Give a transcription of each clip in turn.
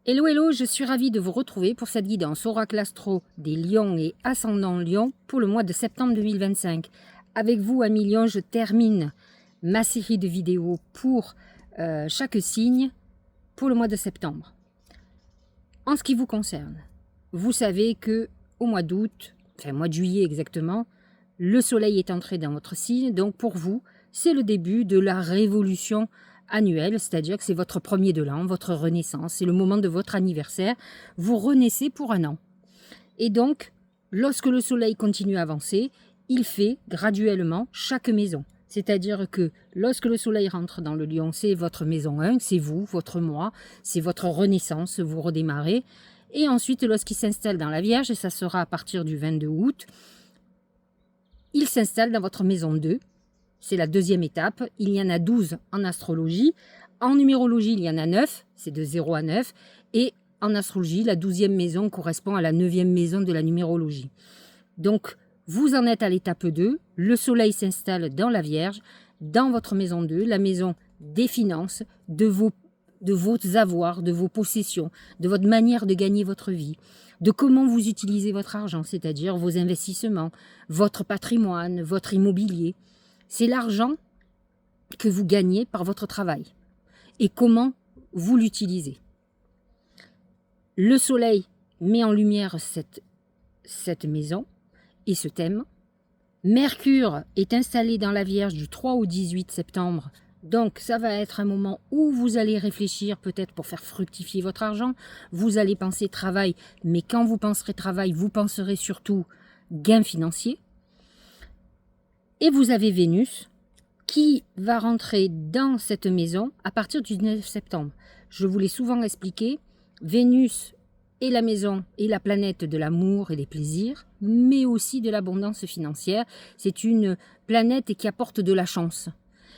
Hello, hello, je suis ravie de vous retrouver pour cette guidance Oracle Astro des Lions et Ascendant Lion pour le mois de septembre 2025. Avec vous, amis Lions, je termine ma série de vidéos pour chaque signe pour le mois de septembre. En ce qui vous concerne, vous savez que au mois d'août, enfin mois de juillet exactement, le soleil est entré dans votre signe, donc pour vous, c'est le début de la révolution annuelle, c'est-à-dire que c'est votre premier de l'an, votre renaissance, c'est le moment de votre anniversaire, vous renaissez pour un an. Et donc, lorsque le soleil continue à avancer, il fait graduellement chaque maison. C'est-à-dire que lorsque le soleil rentre dans le Lion, c'est votre maison 1, c'est vous, votre mois, c'est votre renaissance, vous redémarrez. Et ensuite, lorsqu'il s'installe dans la Vierge, et ça sera à partir du 22 août, il s'installe dans votre maison 2. C'est la deuxième étape. Il y en a 12 en astrologie. En numérologie, il y en a 9. C'est de 0 à 9. Et en astrologie, la 12e maison correspond à la 9e maison de la numérologie. Donc, vous en êtes à l'étape 2. Le soleil s'installe dans la Vierge, dans votre maison 2, la maison des finances, de vos avoirs, de vos possessions, de votre manière de gagner votre vie, de comment vous utilisez votre argent, c'est-à-dire vos investissements, votre patrimoine, votre immobilier. C'est l'argent que vous gagnez par votre travail et comment vous l'utilisez. Le soleil met en lumière cette maison et ce thème. Mercure est installé dans la Vierge du 3 au 18 septembre. Donc, ça va être un moment où vous allez réfléchir peut-être pour faire fructifier votre argent. Vous allez penser travail, mais quand vous penserez travail, vous penserez surtout gain financier. Et vous avez Vénus qui va rentrer dans cette maison à partir du 19 septembre. Je vous l'ai souvent expliqué, Vénus est la maison et la planète de l'amour et des plaisirs, mais aussi de l'abondance financière. C'est une planète qui apporte de la chance.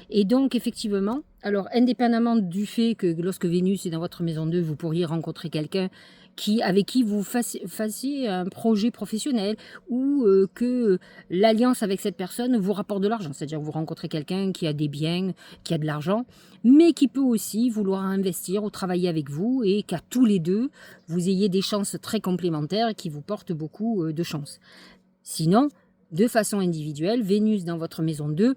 Et donc, effectivement, alors indépendamment du fait que lorsque Vénus est dans votre maison 2, vous pourriez rencontrer quelqu'un avec qui vous fassiez un projet professionnel ou que l'alliance avec cette personne vous rapporte de l'argent. C'est-à-dire que vous rencontrez quelqu'un qui a des biens, qui a de l'argent, mais qui peut aussi vouloir investir ou travailler avec vous et qu'à tous les deux, vous ayez des chances très complémentaires qui vous portent beaucoup de chance. Sinon, de façon individuelle, Vénus dans votre maison 2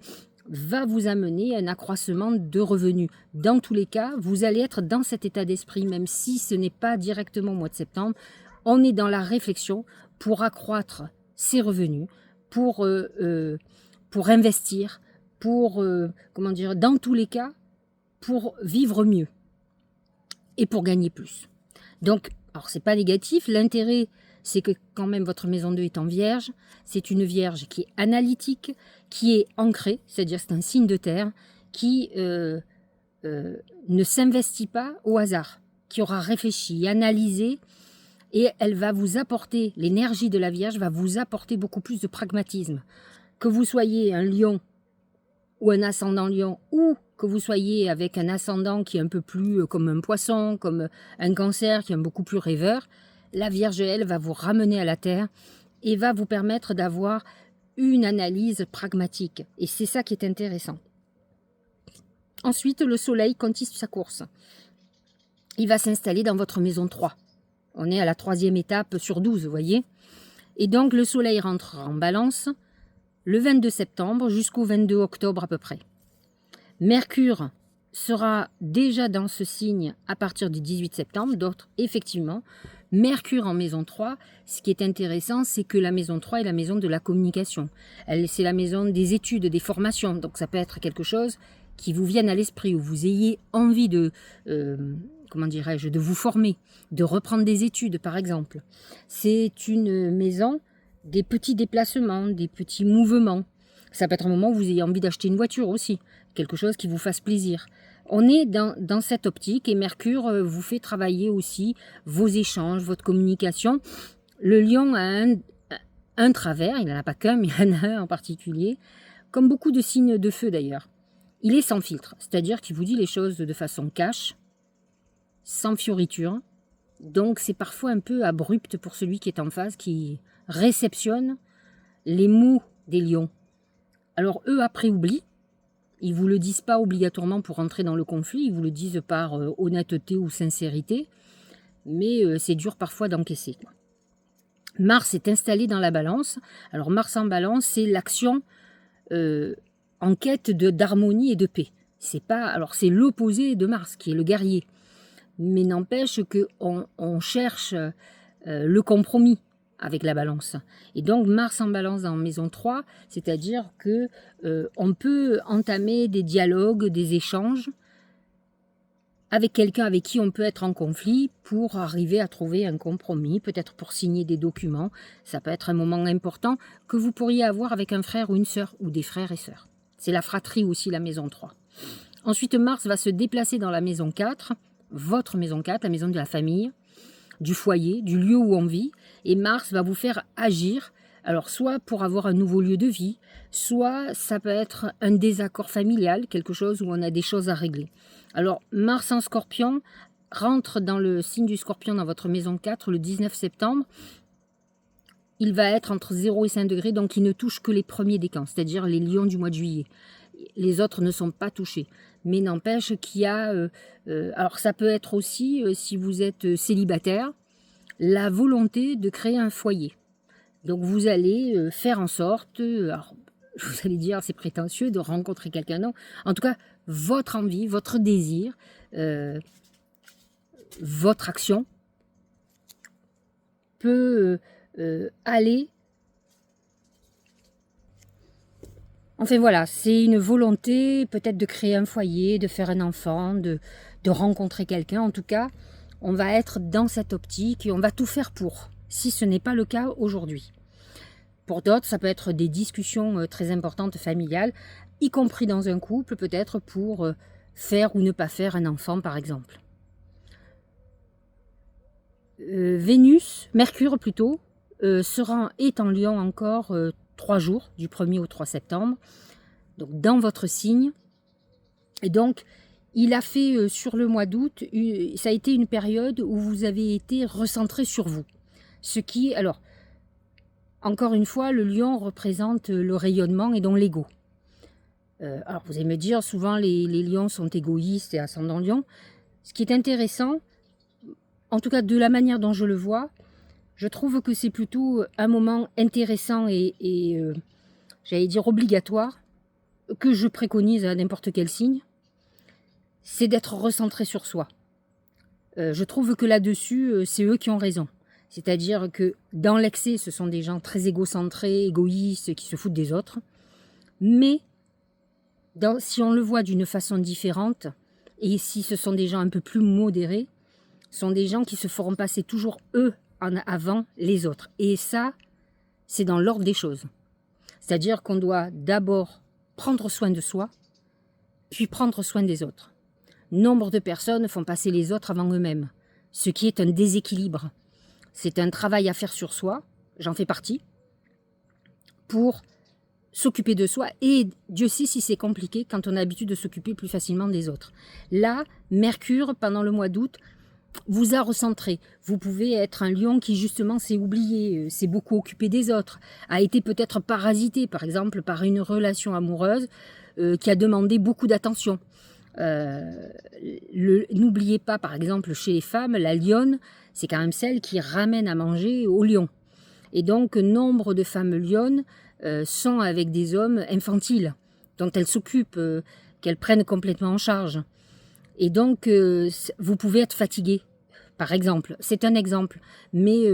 va vous amener un accroissement de revenus. Dans tous les cas, vous allez être dans cet état d'esprit, même si ce n'est pas directement au mois de septembre. On est dans la réflexion pour accroître ses revenus, pour investir, dans tous les cas, pour vivre mieux et pour gagner plus. Donc, alors c'est pas négatif, l'intérêt c'est que quand même votre maison 2 est en Vierge, c'est une Vierge qui est analytique, qui est ancrée, c'est-à-dire c'est un signe de terre, qui ne s'investit pas au hasard, qui aura réfléchi, analysé, et elle va vous apporter, l'énergie de la Vierge va vous apporter beaucoup plus de pragmatisme. Que vous soyez un lion ou un ascendant lion, ou que vous soyez avec un ascendant qui est un peu plus comme un poisson, comme un cancer, qui est beaucoup plus rêveur, la Vierge, elle, va vous ramener à la terre et va vous permettre d'avoir une analyse pragmatique. Et c'est ça qui est intéressant. Ensuite, le soleil continue sa course. Il va s'installer dans votre maison 3. On est à la 3e étape sur 12, vous voyez. Et donc, le soleil rentre en balance le 22 septembre jusqu'au 22 octobre à peu près. Mercure sera déjà dans ce signe à partir du 18 septembre. D'autres, effectivement, Mercure en maison 3, ce qui est intéressant, c'est que la maison 3 est la maison de la communication. C'est la maison des études, des formations. Donc ça peut être quelque chose qui vous vienne à l'esprit, où vous ayez envie de vous former, de reprendre des études par exemple. C'est une maison des petits déplacements, des petits mouvements. Ça peut être un moment où vous ayez envie d'acheter une voiture aussi, quelque chose qui vous fasse plaisir. On est dans cette optique et Mercure vous fait travailler aussi vos échanges, votre communication. Le lion a un travers, il n'en a pas qu'un, mais il en a un en particulier, comme beaucoup de signes de feu d'ailleurs. Il est sans filtre, c'est-à-dire qu'il vous dit les choses de façon cash, sans fioriture. Donc c'est parfois un peu abrupt pour celui qui est en face, qui réceptionne les mots des lions. Alors eux après oublient. Ils ne vous le disent pas obligatoirement pour entrer dans le conflit, ils vous le disent par honnêteté ou sincérité. mais c'est dur parfois d'encaisser, quoi. Mars est installé dans la balance. Alors Mars en balance, c'est l'action en quête d'harmonie et de paix. C'est l'opposé de Mars, qui est le guerrier. Mais n'empêche qu'on cherche le compromis avec la balance. Et donc Mars en balance en maison 3, c'est-à-dire que on peut entamer des dialogues, des échanges avec quelqu'un avec qui on peut être en conflit pour arriver à trouver un compromis, peut-être pour signer des documents. Ça peut être un moment important que vous pourriez avoir avec un frère ou une sœur, ou des frères et sœurs. C'est la fratrie aussi, la maison 3. Ensuite, Mars va se déplacer dans la maison 4, votre maison 4, la maison de la famille, du foyer, du lieu où on vit. Et Mars va vous faire agir, alors soit pour avoir un nouveau lieu de vie, soit ça peut être un désaccord familial, quelque chose où on a des choses à régler. Alors, Mars en Scorpion rentre dans le signe du Scorpion dans votre maison 4 le 19 septembre. Il va être entre 0 et 5 degrés, donc il ne touche que les premiers décans, c'est-à-dire les lions du mois de juillet. Les autres ne sont pas touchés. Mais n'empêche qu'il y a... alors, ça peut être aussi, si vous êtes célibataire, la volonté de créer un foyer. Donc, vous allez faire en sorte... alors, vous allez dire, c'est prétentieux de rencontrer quelqu'un, non. En tout cas, votre envie, votre désir, votre action peut aller... Enfin voilà, c'est une volonté peut-être de créer un foyer, de faire un enfant, de rencontrer quelqu'un. En tout cas, on va être dans cette optique et on va tout faire pour, si ce n'est pas le cas aujourd'hui. Pour d'autres, ça peut être des discussions très importantes familiales, y compris dans un couple, peut-être pour faire ou ne pas faire un enfant, par exemple. Mercure plutôt, est en Lion encore 3 jours, du 1er au 3 septembre, donc dans votre signe. Et donc, il a fait sur le mois d'août, ça a été une période où vous avez été recentré sur vous. Ce qui, alors... Encore une fois, le lion représente le rayonnement et donc l'ego. Alors vous allez me dire, souvent les lions sont égoïstes et ascendant lion. Ce qui est intéressant, en tout cas de la manière dont je le vois, je trouve que c'est plutôt un moment intéressant et j'allais dire obligatoire, que je préconise à n'importe quel signe, c'est d'être recentré sur soi. Je trouve que là-dessus, c'est eux qui ont raison. C'est-à-dire que dans l'excès, ce sont des gens très égocentrés, égoïstes, qui se foutent des autres. Mais si on le voit d'une façon différente, et si ce sont des gens un peu plus modérés, ce sont des gens qui se feront passer toujours eux avant les autres. Et ça, c'est dans l'ordre des choses. C'est-à-dire qu'on doit d'abord prendre soin de soi, puis prendre soin des autres. Nombre de personnes font passer les autres avant eux-mêmes, ce qui est un déséquilibre. C'est un travail à faire sur soi, j'en fais partie, pour s'occuper de soi. Et Dieu sait si c'est compliqué quand on a l'habitude de s'occuper plus facilement des autres. Là, Mercure, pendant le mois d'août, vous a recentré. Vous pouvez être un lion qui justement s'est oublié, s'est beaucoup occupé des autres, a été peut-être parasité, par exemple, par une relation amoureuse qui a demandé beaucoup d'attention. N'oubliez pas, par exemple, chez les femmes, la lionne, c'est quand même celle qui ramène à manger au lion. Et donc, nombre de femmes lionnes sont avec des hommes infantiles, dont elles s'occupent, qu'elles prennent complètement en charge. Et donc, vous pouvez être fatigué, par exemple. C'est un exemple, mais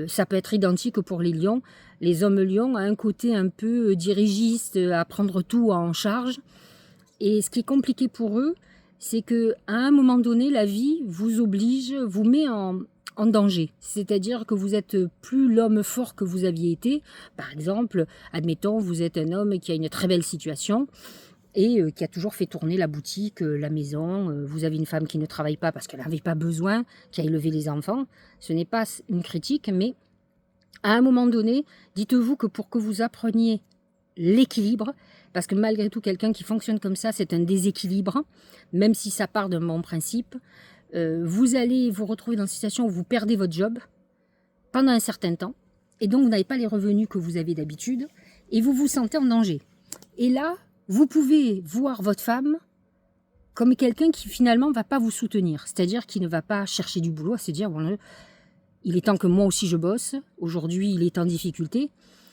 ça peut être identique pour les lions. Les hommes lions ont un côté un peu dirigiste, à prendre tout en charge. Et ce qui est compliqué pour eux, c'est qu'à un moment donné, la vie vous oblige, vous met en danger. C'est-à-dire que vous n'êtes plus l'homme fort que vous aviez été. Par exemple, admettons, vous êtes un homme qui a une très belle situation et qui a toujours fait tourner la boutique, la maison. Vous avez une femme qui ne travaille pas parce qu'elle n'avait pas besoin, qui a élevé les enfants. Ce n'est pas une critique, mais à un moment donné, dites-vous que pour que vous appreniez l'équilibre, parce que malgré tout, quelqu'un qui fonctionne comme ça, c'est un déséquilibre, même si ça part d'un bon principe. Vous allez vous retrouver dans une situation où vous perdez votre job pendant un certain temps, et donc vous n'avez pas les revenus que vous avez d'habitude, et vous vous sentez en danger. Et là, vous pouvez voir votre femme comme quelqu'un qui finalement ne va pas vous soutenir, c'est-à-dire qui ne va pas chercher du boulot, à se dire bon, il est temps que moi aussi je bosse, aujourd'hui il est en difficulté.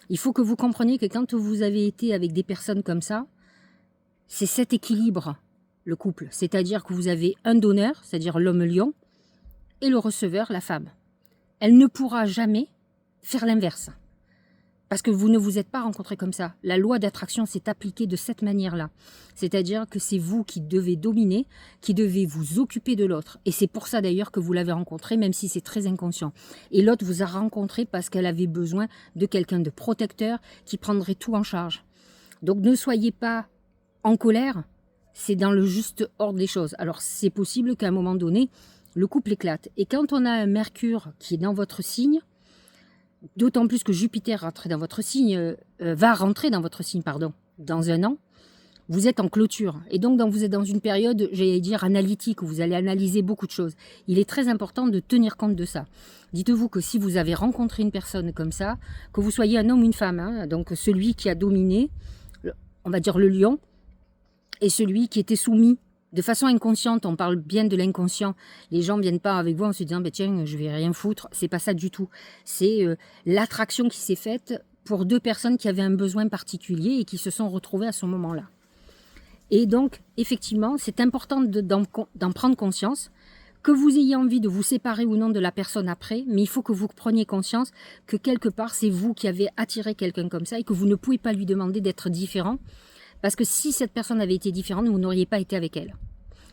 Il faut que vous compreniez que quand vous avez été avec des personnes comme ça, c'est cet équilibre, le couple. C'est-à-dire que vous avez un donneur, c'est-à-dire l'homme lion, et le receveur, la femme. Elle ne pourra jamais faire l'inverse. Parce que vous ne vous êtes pas rencontrés comme ça. La loi d'attraction s'est appliquée de cette manière-là. C'est-à-dire que c'est vous qui devez dominer, qui devez vous occuper de l'autre. Et c'est pour ça d'ailleurs que vous l'avez rencontré, même si c'est très inconscient. Et l'autre vous a rencontré parce qu'elle avait besoin de quelqu'un de protecteur qui prendrait tout en charge. Donc ne soyez pas en colère, c'est dans le juste ordre des choses. Alors c'est possible qu'à un moment donné, le couple éclate. Et quand on a un Mercure qui est dans votre signe, d'autant plus que Jupiter va rentrer dans votre signe, dans un an, vous êtes en clôture. Et donc, vous êtes dans une période, j'allais dire, analytique, où vous allez analyser beaucoup de choses. Il est très important de tenir compte de ça. Dites-vous que si vous avez rencontré une personne comme ça, que vous soyez un homme ou une femme, hein, donc celui qui a dominé, on va dire le lion, et celui qui était soumis, de façon inconsciente, on parle bien de l'inconscient. Les gens ne viennent pas avec vous en se disant bah, « tiens, je vais rien foutre ». C'est pas ça du tout. C'est l'attraction qui s'est faite pour deux personnes qui avaient un besoin particulier et qui se sont retrouvées à ce moment-là. Et donc, effectivement, c'est important d'en prendre conscience, que vous ayez envie de vous séparer ou non de la personne après, mais il faut que vous preniez conscience que quelque part, c'est vous qui avez attiré quelqu'un comme ça et que vous ne pouvez pas lui demander d'être différent. Parce que si cette personne avait été différente, vous n'auriez pas été avec elle.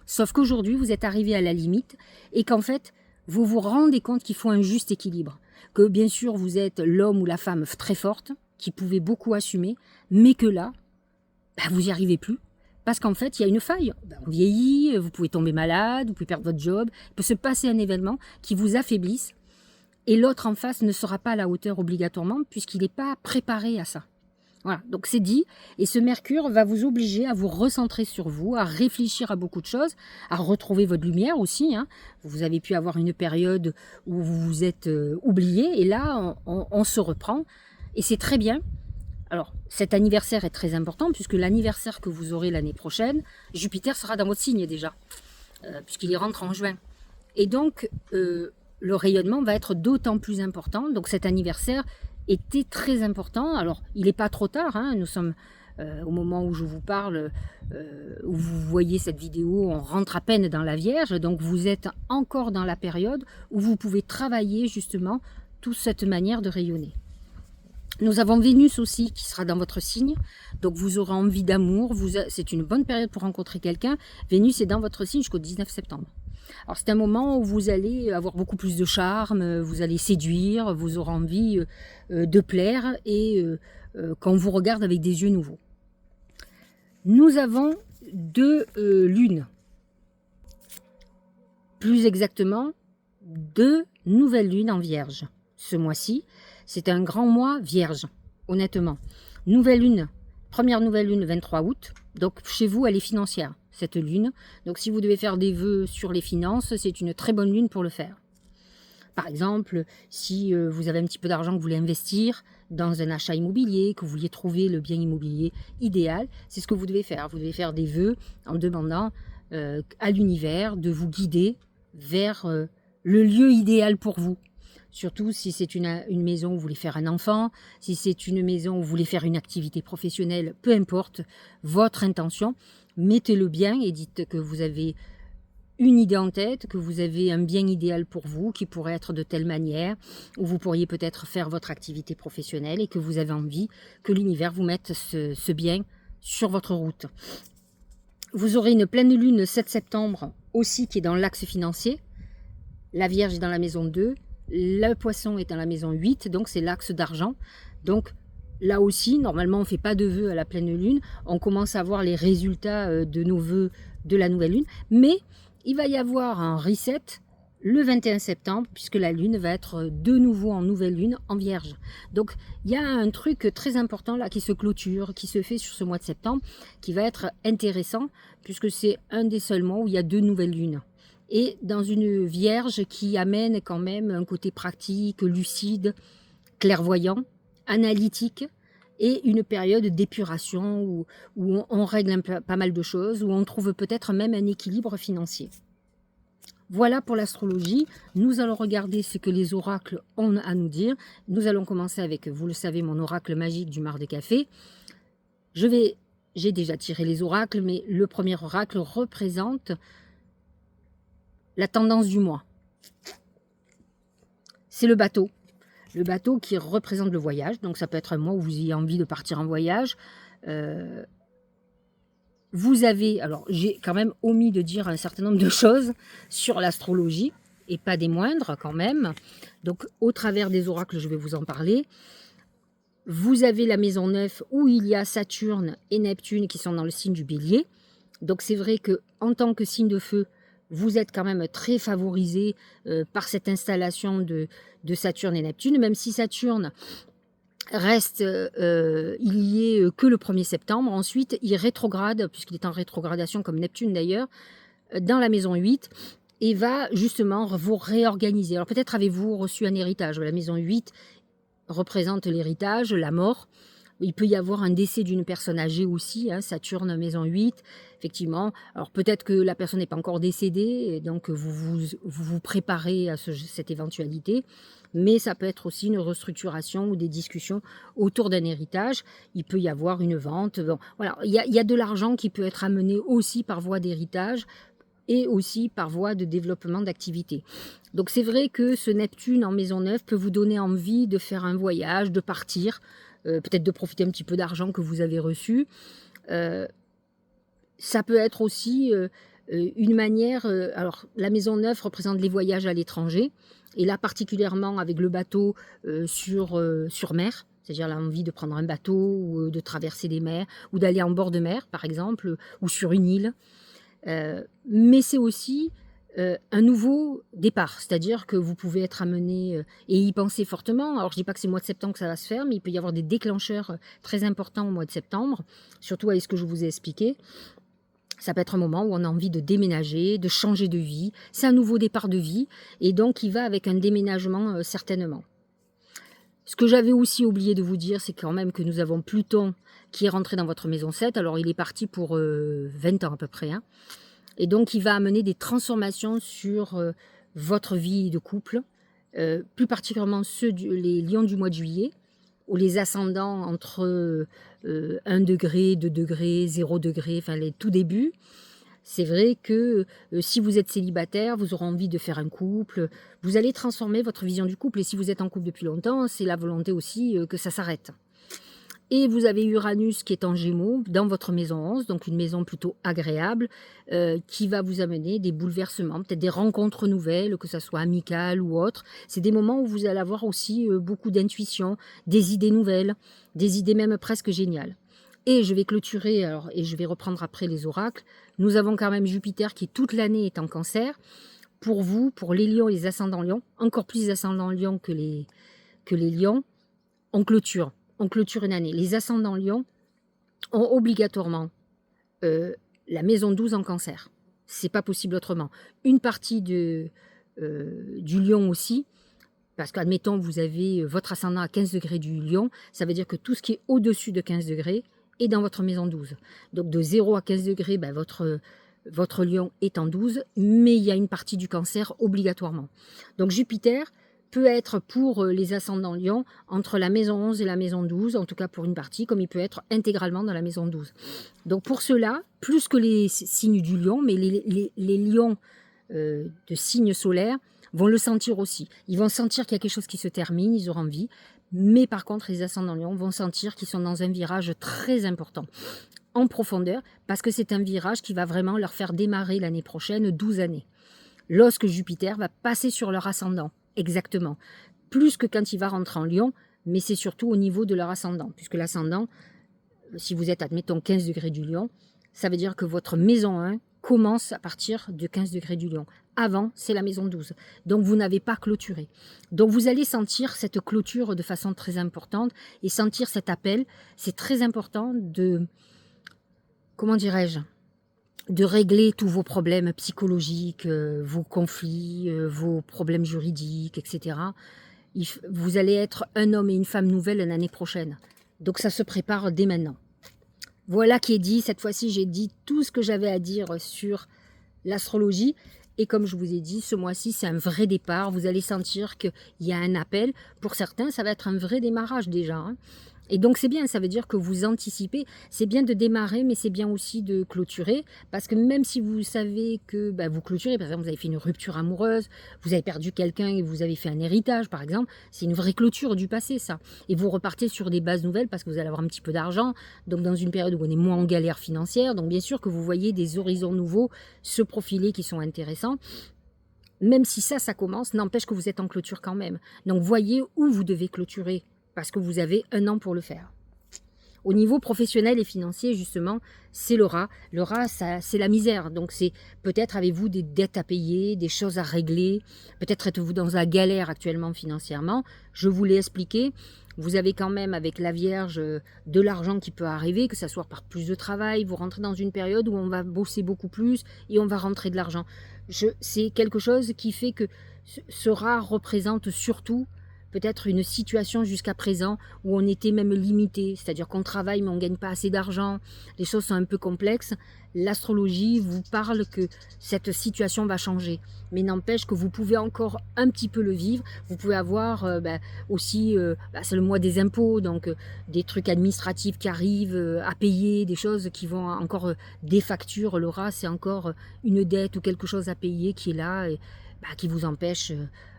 Sauf qu'aujourd'hui, vous êtes arrivé à la limite et qu'en fait, vous vous rendez compte qu'il faut un juste équilibre. Que bien sûr, vous êtes l'homme ou la femme très forte, qui pouvait beaucoup assumer, mais que là, vous n'y arrivez plus. Parce qu'en fait, il y a une faille. On vieillit, vous pouvez tomber malade, vous pouvez perdre votre job. Il peut se passer un événement qui vous affaiblisse et l'autre en face ne sera pas à la hauteur obligatoirement puisqu'il n'est pas préparé à ça. Voilà, donc c'est dit, et ce Mercure va vous obliger à vous recentrer sur vous, à réfléchir à beaucoup de choses, à retrouver votre lumière aussi. Hein. Vous avez pu avoir une période où vous vous êtes oublié, et là, on se reprend, et c'est très bien. Alors, cet anniversaire est très important, puisque l'anniversaire que vous aurez l'année prochaine, Jupiter sera dans votre signe déjà, puisqu'il y rentre en juin. Et donc, le rayonnement va être d'autant plus important, donc cet anniversaire était très important. Alors, il n'est pas trop tard, hein. Nous sommes au moment où je vous parle, où vous voyez cette vidéo, on rentre à peine dans la Vierge, donc vous êtes encore dans la période où vous pouvez travailler justement toute cette manière de rayonner. Nous avons Vénus aussi qui sera dans votre signe, donc vous aurez envie d'amour, c'est une bonne période pour rencontrer quelqu'un. Vénus est dans votre signe jusqu'au 19 septembre. Alors c'est un moment où vous allez avoir beaucoup plus de charme, vous allez séduire, vous aurez envie de plaire et qu'on vous regarde avec des yeux nouveaux. Nous avons deux lunes, plus exactement 2 nouvelles lunes en Vierge. Ce mois-ci, c'est un grand mois Vierge, honnêtement. Nouvelle lune, première nouvelle lune 23 août, donc chez vous elle est financière. Cette lune. Donc si vous devez faire des vœux sur les finances, c'est une très bonne lune pour le faire. Par exemple, si vous avez un petit peu d'argent que vous voulez investir dans un achat immobilier, que vous vouliez trouver le bien immobilier idéal, c'est ce que vous devez faire. Vous devez faire des vœux en demandant à l'univers de vous guider vers le lieu idéal pour vous. Surtout si c'est une maison où vous voulez faire un enfant, si c'est une maison où vous voulez faire une activité professionnelle, peu importe votre intention, mettez-le bien et dites que vous avez une idée en tête, que vous avez un bien idéal pour vous, qui pourrait être de telle manière, où vous pourriez peut-être faire votre activité professionnelle et que vous avez envie que l'univers vous mette ce bien sur votre route. Vous aurez une pleine lune le 7 septembre aussi qui est dans l'axe financier. La Vierge est dans la maison 2, le Poisson est dans la maison 8, donc c'est l'axe d'argent. Donc là aussi, normalement, on ne fait pas de vœux à la pleine lune. On commence à voir les résultats de nos vœux de la nouvelle lune. Mais il va y avoir un reset le 21 septembre, puisque la lune va être de nouveau en nouvelle lune en Vierge. Donc, il y a un truc très important là qui se clôture, qui se fait sur ce mois de septembre, qui va être intéressant, puisque c'est un des seuls mois où il y a 2 nouvelles lunes. Et dans une Vierge qui amène quand même un côté pratique, lucide, clairvoyant, analytique, et une période d'épuration où on règle pas mal de choses, où on trouve peut-être même un équilibre financier. Voilà pour l'astrologie. Nous allons regarder ce que les oracles ont à nous dire. Nous allons commencer avec, vous le savez, mon oracle magique du mar de café. J'ai déjà tiré les oracles, mais le premier oracle représente la tendance du mois. C'est le bateau. Le bateau qui représente le voyage. Donc ça peut être un mois où vous ayez envie de partir en voyage. Vous avez, alors j'ai quand même omis de dire un certain nombre de choses sur l'astrologie, et pas des moindres quand même. Donc au travers des oracles, je vais vous en parler. Vous avez la maison 9 où il y a Saturne et Neptune qui sont dans le signe du Bélier. Donc c'est vrai que en tant que signe de feu, vous êtes quand même très favorisé par cette installation de Saturne et Neptune, même si Saturne reste, il y est que le 1er septembre. Ensuite, il rétrograde, puisqu'il est en rétrogradation comme Neptune d'ailleurs, dans la maison 8 et va justement vous réorganiser. Alors peut-être avez-vous reçu un héritage. La maison 8 représente l'héritage, la mort. Il peut y avoir un décès d'une personne âgée aussi, hein, Saturne, maison 8, effectivement. Alors peut-être que la personne n'est pas encore décédée, et donc vous préparez à cette éventualité, mais ça peut être aussi une restructuration ou des discussions autour d'un héritage. Il peut y avoir une vente. Bon, voilà, il y a de l'argent qui peut être amené aussi par voie d'héritage et aussi par voie de développement d'activité. Donc c'est vrai que ce Neptune en maison 9 peut vous donner envie de faire un voyage, de partir, peut-être de profiter un petit peu d'argent que vous avez reçu. Ça peut être aussi une manière... alors la maison 9 représente les voyages à l'étranger, et là particulièrement avec le bateau sur mer, c'est-à-dire l'envie de prendre un bateau ou de traverser les mers, ou d'aller en bord de mer par exemple, ou sur une île. Mais c'est aussi un nouveau départ, c'est-à-dire que vous pouvez être amené et y penser fortement. Alors je ne dis pas que c'est le mois de septembre que ça va se faire, mais il peut y avoir des déclencheurs très importants au mois de septembre, surtout avec ce que je vous ai expliqué. Ça peut être un moment où on a envie de déménager, de changer de vie. C'est un nouveau départ de vie, et donc il va avec un déménagement certainement. Ce que j'avais aussi oublié de vous dire, c'est quand même que nous avons Pluton qui est rentré dans votre maison 7. Alors il est parti pour 20 ans à peu près, hein. Et donc il va amener des transformations sur votre vie de couple, plus particulièrement les lions du mois de juillet, ou les ascendants entre 1 degré, 2 degrés, 0 degré, enfin les tout débuts. C'est vrai que si vous êtes célibataire, vous aurez envie de faire un couple, vous allez transformer votre vision du couple. Et si vous êtes en couple depuis longtemps, c'est la volonté aussi que ça s'arrête. Et vous avez Uranus qui est en Gémeaux dans votre maison 11, donc une maison plutôt agréable, qui va vous amener des bouleversements, peut-être des rencontres nouvelles, que ce soit amicales ou autres. C'est des moments où vous allez avoir aussi beaucoup d'intuition, des idées nouvelles, des idées même presque géniales. Et je vais clôturer, alors, et je vais reprendre après les oracles. Nous avons quand même Jupiter qui toute l'année est en Cancer. Pour vous, pour les lions et les ascendants lions, encore plus les ascendants lions que les lions, on clôture une année. Les ascendants lions ont obligatoirement la maison 12 en Cancer. C'est pas possible autrement. Une partie du lion aussi, parce qu'admettons vous avez votre ascendant à 15 degrés du lion, ça veut dire que tout ce qui est au-dessus de 15 degrés est dans votre maison 12. Donc de 0 à 15 degrés, ben, votre lion est en 12, mais il y a une partie du Cancer obligatoirement. Donc Jupiter peut être pour les ascendants lions entre la maison 11 et la maison 12, en tout cas pour une partie, comme il peut être intégralement dans la maison 12. Donc pour cela, plus que les signes du lion, mais les lions de signes solaires vont le sentir aussi. Ils vont sentir qu'il y a quelque chose qui se termine, ils auront envie, mais par contre les ascendants lions vont sentir qu'ils sont dans un virage très important, en profondeur, parce que c'est un virage qui va vraiment leur faire démarrer l'année prochaine 12 années, lorsque Jupiter va passer sur leur ascendant. Exactement. Plus que quand il va rentrer en lion, mais c'est surtout au niveau de leur ascendant. Puisque l'ascendant, si vous êtes, admettons, 15 degrés du lion, ça veut dire que votre maison 1 commence à partir de 15 degrés du lion. Avant, c'est la maison 12. Donc, vous n'avez pas clôturé. Donc, vous allez sentir cette clôture de façon très importante et sentir cet appel. C'est très important de, comment dirais-je, de régler tous vos problèmes psychologiques, vos conflits, vos problèmes juridiques, etc. Vous allez être un homme et une femme nouvelle l'année prochaine. Donc ça se prépare dès maintenant. Voilà qui est dit. Cette fois-ci, j'ai dit tout ce que j'avais à dire sur l'astrologie. Et comme je vous ai dit, ce mois-ci, c'est un vrai départ. Vous allez sentir qu'il y a un appel. Pour certains, ça va être un vrai démarrage déjà, hein. Et donc c'est bien, ça veut dire que vous anticipez. C'est bien de démarrer, mais c'est bien aussi de clôturer. Parce que même si vous savez que vous clôturez, par exemple, vous avez fait une rupture amoureuse, vous avez perdu quelqu'un et vous avez fait un héritage, par exemple, c'est une vraie clôture du passé, ça. Et vous repartez sur des bases nouvelles parce que vous allez avoir un petit peu d'argent. Donc dans une période où on est moins en galère financière. Donc bien sûr que vous voyez des horizons nouveaux se profiler qui sont intéressants. Même si ça commence, n'empêche que vous êtes en clôture quand même. Donc voyez où vous devez clôturer, parce que vous avez 1 an pour le faire. Au niveau professionnel et financier, justement, c'est le rat. Le rat, c'est la misère. Donc c'est peut-être avez-vous des dettes à payer, des choses à régler. Peut-être êtes-vous dans la galère actuellement financièrement. Je vous l'ai expliqué. Vous avez quand même avec la Vierge de l'argent qui peut arriver, que ce soit par plus de travail. Vous rentrez dans une période où on va bosser beaucoup plus et on va rentrer de l'argent. C'est quelque chose qui fait que ce rat représente surtout peut-être une situation jusqu'à présent où on était même limité, c'est-à-dire qu'on travaille mais on ne gagne pas assez d'argent, les choses sont un peu complexes. L'astrologie vous parle que cette situation va changer, mais n'empêche que vous pouvez encore un petit peu le vivre. Vous pouvez avoir aussi, c'est le mois des impôts, donc des trucs administratifs qui arrivent à payer, des choses qui vont encore des factures. Le rat, c'est encore une dette ou quelque chose à payer qui est là et qui vous empêche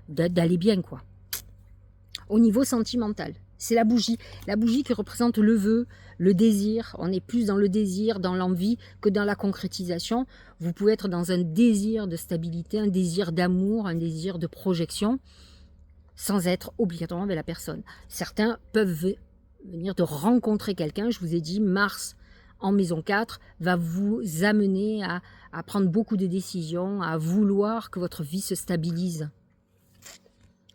d'aller bien, quoi. Au niveau sentimental, c'est la bougie qui représente le vœu, le désir. On est plus dans le désir, dans l'envie que dans la concrétisation. Vous pouvez être dans un désir de stabilité, un désir d'amour, un désir de projection, sans être obligatoirement avec la personne. Certains peuvent venir de rencontrer quelqu'un. Je vous ai dit, Mars en maison 4 va vous amener à prendre beaucoup de décisions, à vouloir que votre vie se stabilise.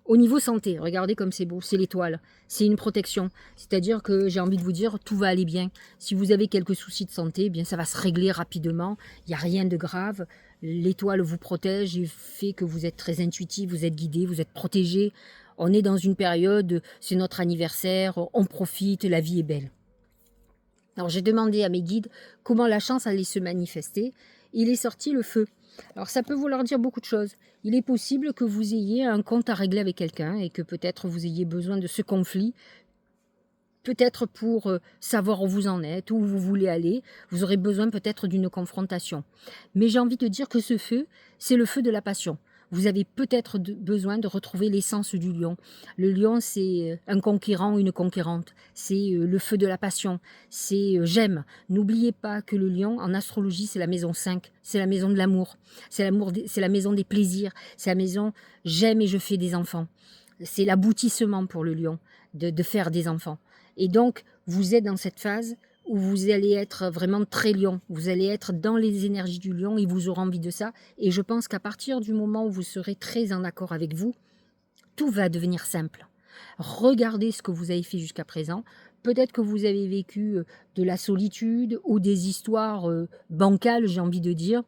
Au niveau santé, regardez comme c'est beau, c'est l'étoile, c'est une protection. C'est-à-dire que j'ai envie de vous dire, tout va aller bien. Si vous avez quelques soucis de santé, bien ça va se régler rapidement, il n'y a rien de grave. L'étoile vous protège et fait que vous êtes très intuitif, vous êtes guidé, vous êtes protégé. On est dans une période, c'est notre anniversaire, on profite, la vie est belle. Alors j'ai demandé à mes guides comment la chance allait se manifester. Il est sorti le feu. Alors ça peut vouloir dire beaucoup de choses. Il est possible que vous ayez un compte à régler avec quelqu'un et que peut-être vous ayez besoin de ce conflit. Peut-être pour savoir où vous en êtes, où vous voulez aller, vous aurez besoin peut-être d'une confrontation. Mais j'ai envie de dire que ce feu, c'est le feu de la passion. Vous avez peut-être besoin de retrouver l'essence du lion. Le lion, c'est un conquérant ou une conquérante. C'est le feu de la passion. C'est j'aime. N'oubliez pas que le lion, en astrologie, c'est la maison 5. C'est la maison de l'amour. C'est la maison des plaisirs. C'est la maison j'aime et je fais des enfants. C'est l'aboutissement pour le lion de faire des enfants. Et donc, vous êtes dans cette phase où vous allez être vraiment très lion. Vous allez être dans les énergies du lion et vous aurez envie de ça. Et je pense qu'à partir du moment où vous serez très en accord avec vous, tout va devenir simple. Regardez ce que vous avez fait jusqu'à présent. Peut-être que vous avez vécu de la solitude ou des histoires bancales, j'ai envie de dire,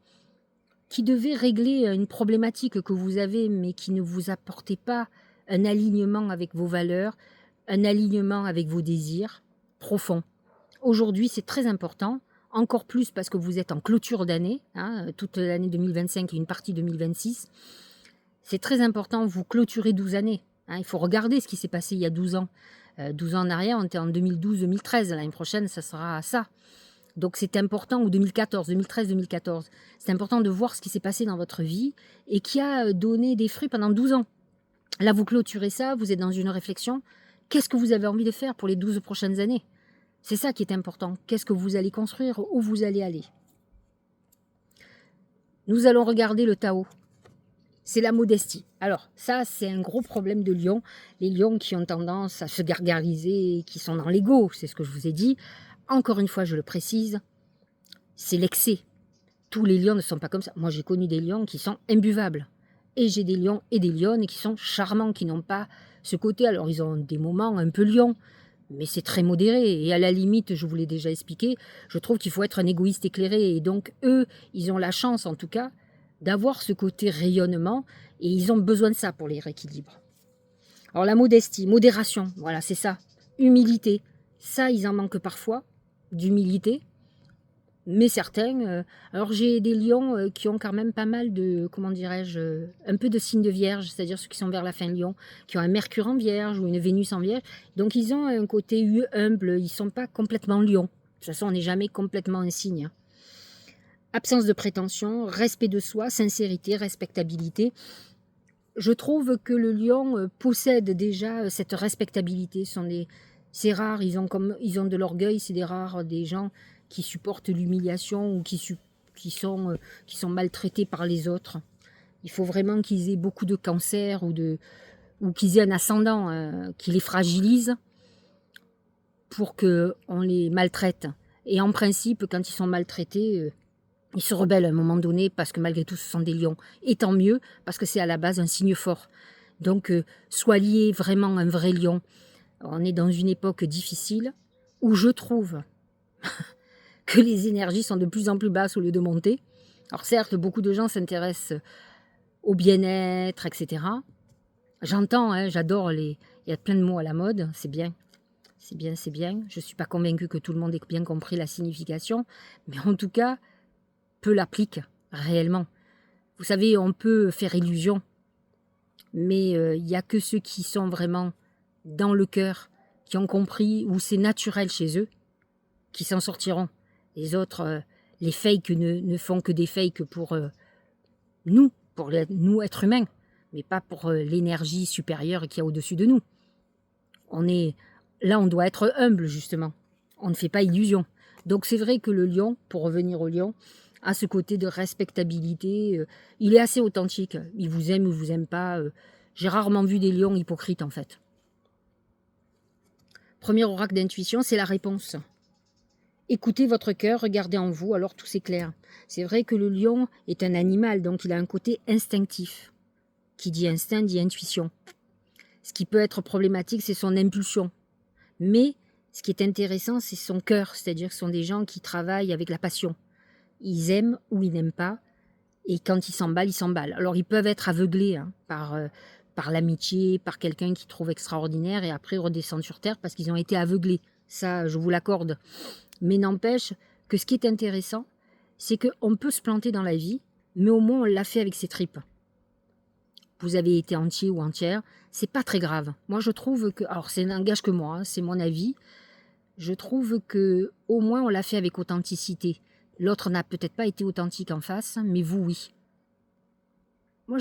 qui devaient régler une problématique que vous avez, mais qui ne vous apportait pas un alignement avec vos valeurs, un alignement avec vos désirs profonds. Aujourd'hui, c'est très important, encore plus parce que vous êtes en clôture d'année, toute l'année 2025 et une partie 2026. C'est très important, vous clôturez 12 années. Il faut regarder ce qui s'est passé il y a 12 ans. 12 ans en arrière, on était en 2012-2013. L'année prochaine, ça sera ça. Donc c'est important, ou 2014, 2013-2014. C'est important de voir ce qui s'est passé dans votre vie et qui a donné des fruits pendant 12 ans. Là, vous clôturez ça, vous êtes dans une réflexion. Qu'est-ce que vous avez envie de faire pour les 12 prochaines années ? C'est ça qui est important. Qu'est-ce que vous allez construire, où vous allez aller ? Nous allons regarder le Tao. C'est la modestie. Alors, ça, c'est un gros problème de lions. Les lions qui ont tendance à se gargariser, qui sont dans l'ego, c'est ce que je vous ai dit. Encore une fois, je le précise, c'est l'excès. Tous les lions ne sont pas comme ça. Moi, j'ai connu des lions qui sont imbuvables. Et j'ai des lions et des lionnes qui sont charmants, qui n'ont pas ce côté. Alors, ils ont des moments un peu lions, mais c'est très modéré. Et à la limite, je vous l'ai déjà expliqué, je trouve qu'il faut être un égoïste éclairé. Et donc, eux, ils ont la chance, en tout cas, d'avoir ce côté rayonnement. Et ils ont besoin de ça pour les rééquilibres. Alors, la modestie, modération, voilà, c'est ça. Humilité, Ça, ils en manquent parfois, d'humilité. Mais certains, alors j'ai des lions qui ont quand même pas mal de, comment dirais-je, un peu de signe de vierge, c'est-à-dire ceux qui sont vers la fin lion, qui ont un Mercure en vierge ou une Vénus en vierge. Donc ils ont un côté humble, ils ne sont pas complètement lions. De toute façon, on n'est jamais complètement un signe. Absence de prétention, respect de soi, sincérité, respectabilité. Je trouve que le lion possède déjà cette respectabilité. C'est rare, ils ont de l'orgueil, c'est des rares des gens qui supportent l'humiliation ou qui sont maltraités par les autres. Il faut vraiment qu'ils aient beaucoup de cancer ou qu'ils aient un ascendant qui les fragilise pour qu'on les maltraite. Et en principe, quand ils sont maltraités, ils se rebellent à un moment donné parce que malgré tout, ce sont des lions. Et tant mieux, parce que c'est à la base un signe fort. Donc, soyez vraiment un vrai lion. On est dans une époque difficile où je trouve que les énergies sont de plus en plus basses au lieu de monter. Alors certes, beaucoup de gens s'intéressent au bien-être, etc. J'entends, hein, j'adore il y a plein de mots à la mode, c'est bien. C'est bien, c'est bien. Je ne suis pas convaincue que tout le monde ait bien compris la signification, mais en tout cas, peu l'applique réellement. Vous savez, on peut faire illusion, mais il n'y a que ceux qui sont vraiment dans le cœur, qui ont compris où c'est naturel chez eux, qui s'en sortiront. Les autres, les fakes ne font que des fakes pour nous, nous êtres humains, mais pas pour l'énergie supérieure qu'il y a au-dessus de nous. Là, on doit être humble, justement. On ne fait pas illusion. Donc c'est vrai que le lion, pour revenir au lion, a ce côté de respectabilité. Il est assez authentique. Il vous aime ou vous aime pas. J'ai rarement vu des lions hypocrites, en fait. Premier oracle d'intuition, c'est la réponse. Écoutez votre cœur, regardez en vous, alors tout s'éclaire. C'est vrai que le lion est un animal, donc il a un côté instinctif. Qui dit instinct, dit intuition. Ce qui peut être problématique, c'est son impulsion. Mais ce qui est intéressant, c'est son cœur, c'est-à-dire que ce sont des gens qui travaillent avec la passion. Ils aiment ou ils n'aiment pas, et quand ils s'emballent, ils s'emballent. Alors ils peuvent être aveuglés par l'amitié, par quelqu'un qu'ils trouvent extraordinaire, et après redescendre sur terre parce qu'ils ont été aveuglés. Ça, je vous l'accorde. Mais n'empêche que ce qui est intéressant, c'est qu'on peut se planter dans la vie, mais au moins on l'a fait avec ses tripes. Vous avez été entier ou entière, c'est pas très grave. Moi je trouve que, alors c'est n'engage que moi, hein, c'est mon avis, je trouve que au moins on l'a fait avec authenticité. L'autre n'a peut-être pas été authentique en face, mais vous oui. Moi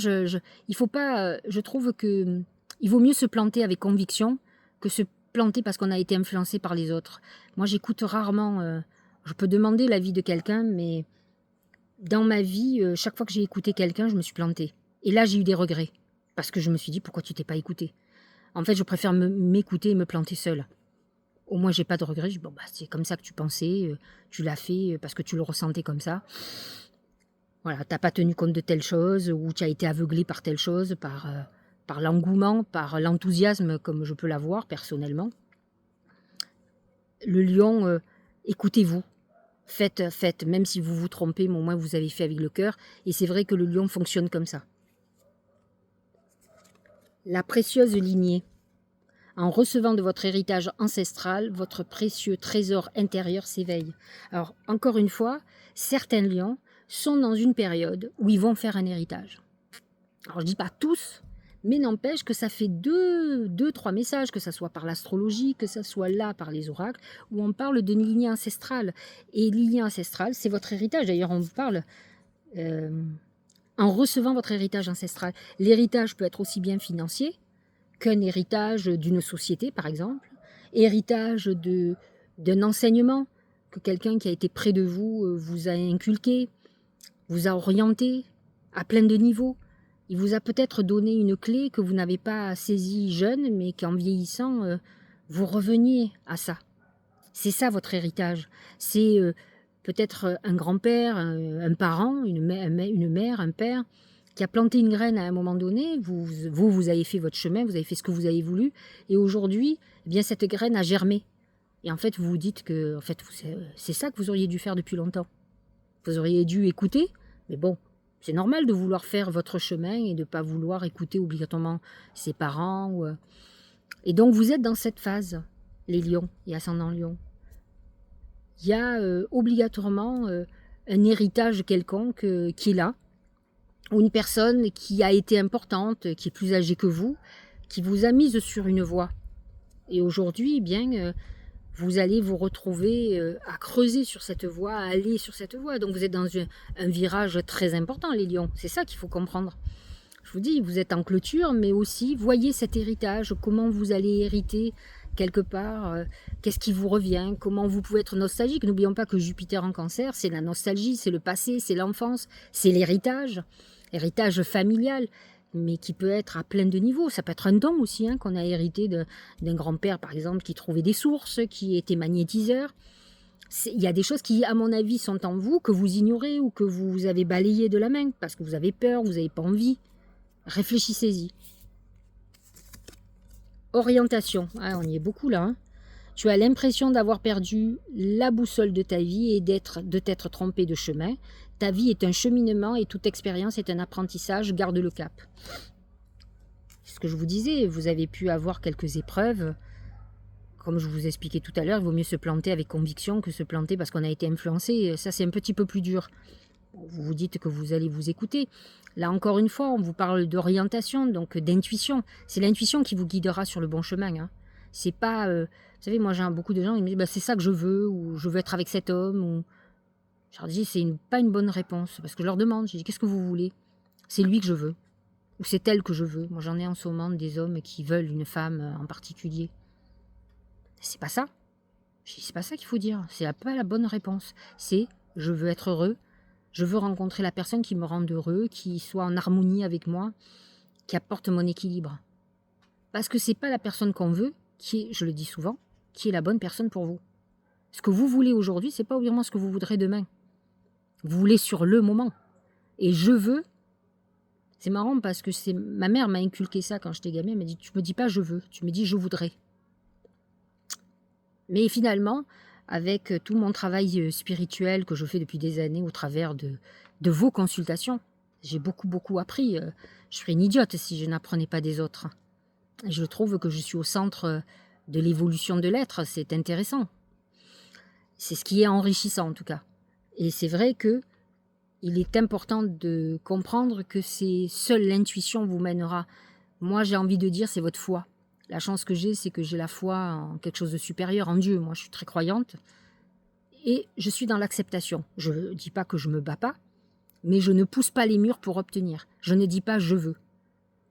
il faut pas, je trouve que il vaut mieux se planter avec conviction que se planter parce qu'on a été influencé par les autres. Moi j'écoute rarement, je peux demander l'avis de quelqu'un, mais dans ma vie, chaque fois que j'ai écouté quelqu'un, je me suis plantée. Et là, j'ai eu des regrets. Parce que je me suis dit, pourquoi tu t'es pas écouté? En fait, je préfère m'écouter et me planter seule. Au moins, j'ai pas de regrets. Je dis, bon, bah, c'est comme ça que tu pensais, tu l'as fait parce que tu le ressentais comme ça. Voilà, t'as pas tenu compte de telle chose, ou tu as été aveuglé par telle chose, par l'engouement, par l'enthousiasme, comme je peux l'avoir personnellement. Le lion, écoutez-vous. Faites, même si vous vous trompez, mais au moins vous avez fait avec le cœur. Et c'est vrai que le lion fonctionne comme ça. La précieuse lignée. En recevant de votre héritage ancestral, votre précieux trésor intérieur s'éveille. Alors, encore une fois, certains lions sont dans une période où ils vont faire un héritage. Alors, je ne dis pas tous, mais n'empêche que ça fait deux, trois messages, que ce soit par l'astrologie, que ce soit là par les oracles, où on parle d'une lignée ancestrale. Et lignée ancestrale, c'est votre héritage. D'ailleurs, on vous parle en recevant votre héritage ancestral. L'héritage peut être aussi bien financier qu'un héritage d'une société, par exemple, héritage d'un enseignement, que quelqu'un qui a été près de vous vous a inculqué, vous a orienté à plein de niveaux. Il vous a peut-être donné une clé que vous n'avez pas saisie jeune, mais qu'en vieillissant, vous reveniez à ça. C'est ça votre héritage. C'est peut-être un grand-père, un parent, une mère, un père, qui a planté une graine à un moment donné. Vous avez fait votre chemin, vous avez fait ce que vous avez voulu, et aujourd'hui, eh bien cette graine a germé. Et en fait, vous vous dites que en fait, c'est ça que vous auriez dû faire depuis longtemps. Vous auriez dû écouter, mais bon, c'est normal de vouloir faire votre chemin et de ne pas vouloir écouter obligatoirement ses parents. Et donc, vous êtes dans cette phase. les lions et ascendants lions. Il y a obligatoirement un héritage quelconque qui est là, ou une personne qui a été importante, qui est plus âgée que vous, qui vous a mise sur une voie. Et aujourd'hui, eh bien, vous allez vous retrouver à creuser sur cette voie, à aller sur cette voie. Donc vous êtes dans un virage très important, les lions. C'est ça qu'il faut comprendre. Je vous dis, vous êtes en clôture, mais aussi, voyez cet héritage, comment vous allez hériter quelque part, qu'est-ce qui vous revient, comment vous pouvez être nostalgique. N'oublions pas que Jupiter en Cancer, c'est la nostalgie, c'est le passé, c'est l'enfance, c'est l'héritage, héritage familial, mais qui peut être à plein de niveaux. Ça peut être un don aussi, hein, qu'on a hérité d'un grand-père, par exemple, qui trouvait des sources, qui était magnétiseur. Il y a des choses qui, à mon avis, sont en vous, que vous ignorez ou que vous avez balayé de la main, parce que vous avez peur, vous n'avez pas envie. Réfléchissez-y. Orientation. Ah, on y est beaucoup là. Hein. Tu as l'impression d'avoir perdu la boussole de ta vie et de t'être trompé de chemin. Ta vie est un cheminement et toute expérience est un apprentissage. Garde le cap. C'est ce que je vous disais. Vous avez pu avoir quelques épreuves. Comme je vous expliquais tout à l'heure, il vaut mieux se planter avec conviction que se planter parce qu'on a été influencé. Ça, c'est un petit peu plus dur. Vous vous dites que vous allez vous écouter. Là, encore une fois, on vous parle d'orientation, donc d'intuition. C'est l'intuition qui vous guidera sur le bon chemin. Hein. C'est pas... vous savez, moi, j'ai beaucoup de gens qui me disent bah, c'est ça que je veux, ou je veux être avec cet homme. Ou... Je leur dis c'est pas une bonne réponse, parce que je leur demande, je dis qu'est-ce que vous voulez? C'est lui que je veux, ou c'est elle que je veux. Moi, j'en ai en ce moment des hommes qui veulent une femme en particulier. C'est pas ça. Je dis c'est pas ça qu'il faut dire. C'est pas la bonne réponse. C'est je veux être heureux. Je veux rencontrer la personne qui me rende heureux, qui soit en harmonie avec moi, qui apporte mon équilibre. Parce que c'est pas la personne qu'on veut, qui est, je le dis souvent, qui est la bonne personne pour vous. Ce que vous voulez aujourd'hui, c'est pas obligatoirement ce que vous voudrez demain. Vous voulez sur le moment. Et je veux, c'est marrant parce que ma mère m'a inculqué ça quand j'étais gamine, elle m'a dit, tu me dis pas je veux, tu me dis je voudrais. Mais finalement, avec tout mon travail spirituel que je fais depuis des années au travers de vos consultations, j'ai beaucoup appris. Je serais une idiote si je n'apprenais pas des autres. Et je trouve que je suis au centre de l'évolution de l'être, c'est intéressant. C'est ce qui est enrichissant en tout cas. Et c'est vrai que il est important de comprendre que c'est seule l'intuition vous mènera. Moi, j'ai envie de dire, c'est votre foi. La chance que j'ai, c'est que j'ai la foi en quelque chose de supérieur, en Dieu. Moi, je suis très croyante. Et je suis dans l'acceptation. Je ne dis pas que je ne me bats pas, mais je ne pousse pas les murs pour obtenir. Je ne dis pas je veux.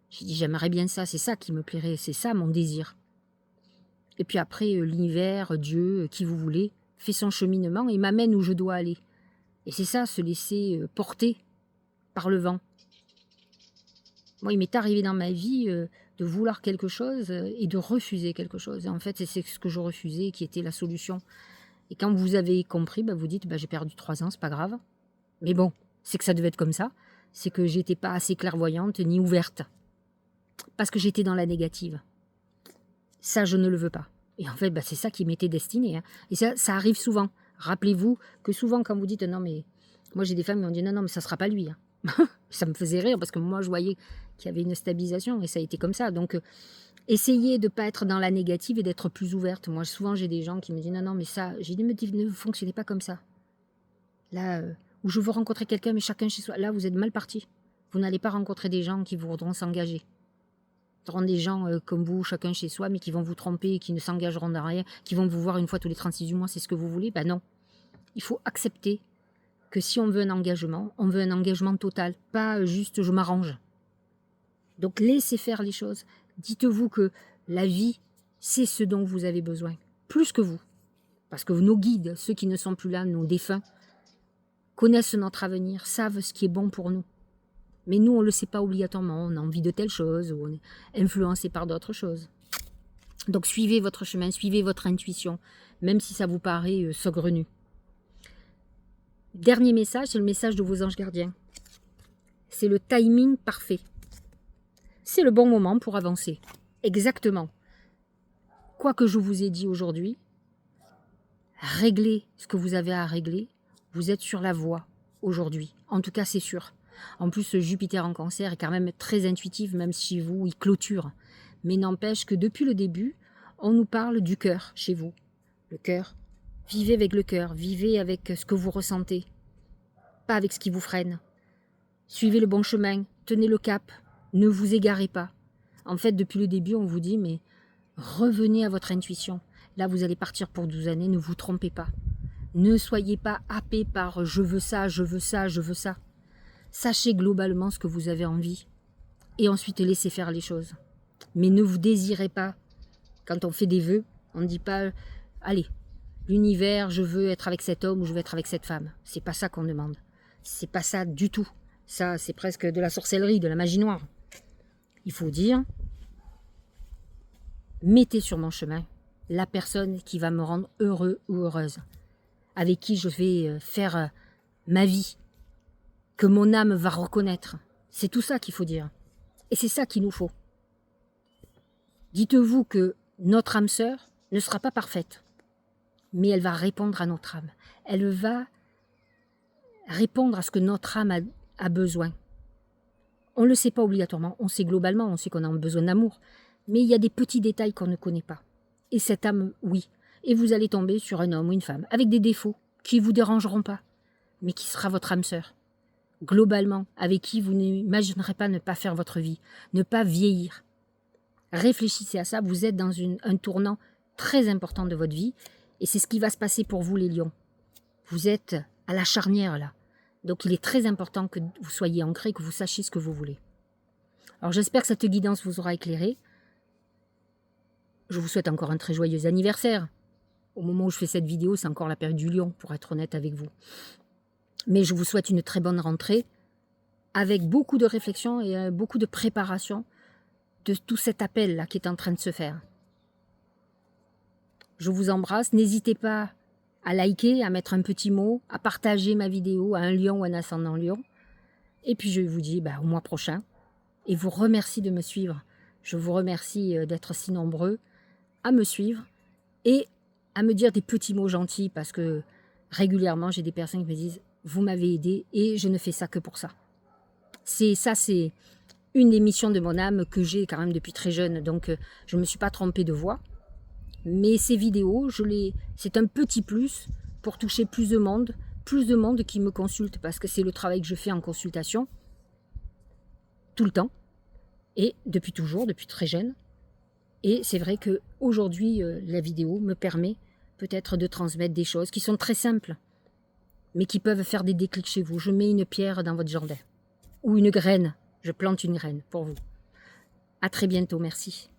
Je dis j'aimerais bien ça, c'est ça qui me plairait, c'est ça mon désir. Et puis après, l'univers, Dieu, qui vous voulez, fait son cheminement et m'amène où je dois aller. Et c'est ça, se laisser porter par le vent. Moi, il m'est arrivé dans ma vie de vouloir quelque chose et de refuser quelque chose. Et en fait, c'est ce que je refusais qui était la solution. Et quand vous avez compris, vous dites j'ai perdu 3 ans, c'est pas grave. Mais bon, c'est que ça devait être comme ça. C'est que j'étais pas assez clairvoyante ni ouverte. Parce que j'étais dans la négative. Ça, je ne le veux pas. Et en fait, c'est ça qui m'était destiné. Hein. Et ça arrive souvent. Rappelez-vous que souvent, quand vous dites non, mais moi j'ai des femmes qui m'ont dit non, mais ça sera pas lui. Hein. Ça me faisait rire parce que moi je voyais qu'il y avait une stabilisation et ça a été comme ça. Donc essayez de ne pas être dans la négative et d'être plus ouverte. Moi souvent j'ai des gens qui me disent non mais ça, j'ai dit ne fonctionnez pas comme ça. Là où je veux rencontrer quelqu'un mais chacun chez soi, là vous êtes mal parti. Vous n'allez pas rencontrer des gens qui voudront s'engager. Vous aurez des gens comme vous, chacun chez soi, mais qui vont vous tromper, qui ne s'engageront dans rien, qui vont vous voir une fois tous les 36 du mois, c'est ce que vous voulez. Non. Il faut accepter que si on veut un engagement total, pas juste je m'arrange. Donc laissez faire les choses. Dites-vous que la vie, c'est ce dont vous avez besoin, plus que vous. Parce que nos guides, ceux qui ne sont plus là, nos défunts, connaissent notre avenir, savent ce qui est bon pour nous. Mais nous, on ne le sait pas obligatoirement, on a envie de telle chose, ou on est influencé par d'autres choses. Donc suivez votre chemin, suivez votre intuition, même si ça vous paraît saugrenu. Dernier message, c'est le message de vos anges gardiens. C'est le timing parfait. C'est le bon moment pour avancer. Exactement. Quoi que je vous ai dit aujourd'hui, réglez ce que vous avez à régler. Vous êtes sur la voie aujourd'hui. En tout cas, c'est sûr. En plus, Jupiter en Cancer est quand même très intuitif, même si vous, il clôture. Mais n'empêche que depuis le début, On nous parle du cœur chez vous. Le cœur. Vivez avec le cœur, vivez avec ce que vous ressentez, pas avec ce qui vous freine. Suivez le bon chemin, tenez le cap, ne vous égarez pas. En fait, depuis le début, on vous dit, mais revenez à votre intuition. Là, vous allez partir pour 12 années, ne vous trompez pas. Ne soyez pas happés par je veux ça, je veux ça, je veux ça. Sachez globalement ce que vous avez envie et ensuite laissez faire les choses. Mais ne vous désirez pas. Quand on fait des vœux, on ne dit pas allez, l'univers, je veux être avec cet homme ou je veux être avec cette femme. C'est pas ça qu'on demande. C'est pas ça du tout. Ça, c'est presque de la sorcellerie, de la magie noire. Il faut dire mettez sur mon chemin la personne qui va me rendre heureux ou heureuse, avec qui je vais faire ma vie, que mon âme va reconnaître. C'est tout ça qu'il faut dire. Et c'est ça qu'il nous faut. Dites-vous que notre âme sœur ne sera pas parfaite, mais elle va répondre à notre âme. Elle va répondre à ce que notre âme a besoin. On ne le sait pas obligatoirement, on sait globalement, on sait qu'on a besoin d'amour, mais il y a des petits détails qu'on ne connaît pas. Et cette âme, oui. Et vous allez tomber sur un homme ou une femme avec des défauts qui ne vous dérangeront pas, mais qui sera votre âme sœur. Globalement, avec qui vous n'imaginerez pas ne pas faire votre vie, ne pas vieillir. Réfléchissez à ça, vous êtes dans un tournant très important de votre vie, et c'est ce qui va se passer pour vous les lions. Vous êtes à la charnière là, donc il est très important que vous soyez ancrés, que vous sachiez ce que vous voulez. Alors j'espère que cette guidance vous aura éclairé. Je vous souhaite encore un très joyeux anniversaire. Au moment où je fais cette vidéo, c'est encore la période du lion, pour être honnête avec vous. Mais je vous souhaite une très bonne rentrée, avec beaucoup de réflexion et beaucoup de préparation de tout cet appel-là qui est en train de se faire. Je vous embrasse. N'hésitez pas à liker, à mettre un petit mot, à partager ma vidéo à un lion ou un ascendant lion. Et puis je vous dis au mois prochain. Et vous remercie de me suivre. Je vous remercie d'être si nombreux à me suivre et à me dire des petits mots gentils parce que régulièrement j'ai des personnes qui me disent « Vous m'avez aidé et je ne fais ça que pour ça ». C'est une des missions de mon âme que j'ai quand même depuis très jeune. Donc je ne me suis pas trompée de voix. Mais ces vidéos, c'est un petit plus pour toucher plus de monde qui me consulte parce que c'est le travail que je fais en consultation tout le temps et depuis toujours, depuis très jeune. Et c'est vrai qu'aujourd'hui, la vidéo me permet peut-être de transmettre des choses qui sont très simples, mais qui peuvent faire des déclics chez vous. Je mets une pierre dans votre jardin ou une graine, je plante une graine pour vous. À très bientôt, merci.